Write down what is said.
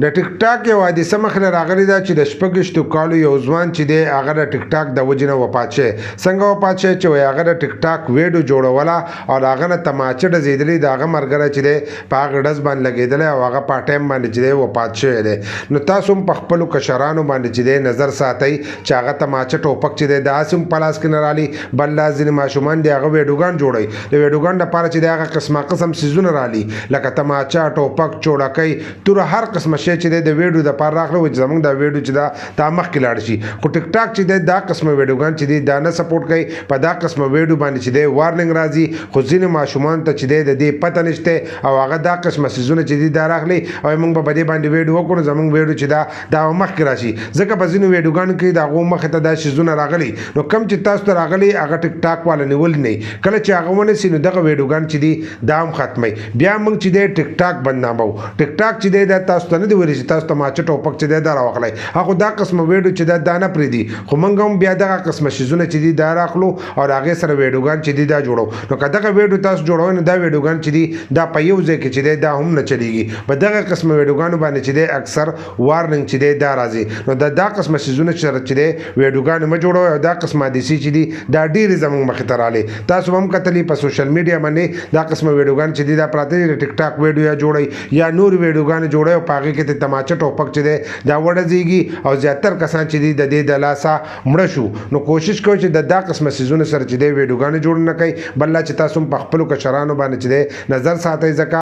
د ټیک ټاک یو حادثه مخې راغلی ده چې د شپږشتو کالو یو ځوان چې دی هغه د ټیک ټاک د وجې نه وفات شوی. څنګه وفات شوی چې وایي هغه د ټیک ټاک ویډیو جوړوله او د هغه نه تماچه ډزېدلې، د هغه ملګری چې دی په هغه ډز باندې لګېدلی او هغه په ټایم باندې چې دی وفات شوی دی. نو تاسو هم په خپلو کشرانو باندې چې دی نظر ساتئ چې هغه تماچه ټوپک چې دی داسې هم په لاس کې نه رالي. بل لاس ځینې ماشومان دی هغه ویډیوګان جوړوي، د ویډیوګان لپاره چې دی هغه قسمه قسم څیزونه رالي لکه تماچه، ټوپک، چوړکۍ، توره، هر قسمه شی چې دی د ویډیو دپاره راغلی و چې زموږ دا ویډیو چې دا مخکې لاړ شي. خو ټیک ټاک چې دی دا قسمه ویډیوګان چې دی دا نه سپورټ کوي. په دا قسمه ویډیو باندې چې دی وارننګ راځي، خو ځینې ماشومانو ته چې دی د دې پته نشته او هغه دا قسمه څیزونه چې دی دا راغلي او موږ به په دې باندې ویډیو وکړو، زموږ ویډیو چې دا مخکې راشي. ځکه په ځینو ویډیوګانو کې د هغو مخې ته دا څیزونه راغلي، نو کم چې تاسو ته راغلي هغه ټیک ټاک والا نیول نه. کله چې هغه ونیسي نو دغه ویډیوګان چې دی دا هم ختموي. بیا موږ چې دی ټیک ټاک بدنامو. ټیک ټاک چې دی دا تاسو ته نه دی ویلي چې تاسو تماچه ټوپک چې دی دا راواخلئ. هغه دا قسمه ویډیو چې دا نه پرېږدي، خو موږ هم بیا دغه قسمه څیزونه چې دي دا راخلو او د هغې سره ویډیوګان چې دي دا جوړو. نو که دغه ویډیو تاسو جوړوئ نو دا ویډیوګان چې دي دا په یو ځای کې چې دی دا هم نه چلیږي. په دغه قسمه ویډیوګانو باندې چې دی اکثر وارننګ چې دی دا راځي. نو دا قسمه څیزونه چې دی ویډیوګان مه جوړوئ او دا قسمه حادثې چې دي دا ډېرې زموږ مخې ته رالې. تاسو به هم کتلي په سوشل میډیا باندې دا قسمه ویډیوګان چې دي دا پراته دي. د ټیک ټاک ویډیو یا جوړئ یا نور ویډیوګان جوړئ او په هغې کې تماچه ټوپک چې دی دا وډزېږي او زیاتر کسان چې دي د دې د لاسه مړه شو. نو کوشش کوئ چې دا قسمه څیزونه سره چې دی ویډیوګانې جوړ نه کوئ. بل لا چې تاسو هم په خپلو کشرانو باندې چې دی نظر ساتئ. ځکه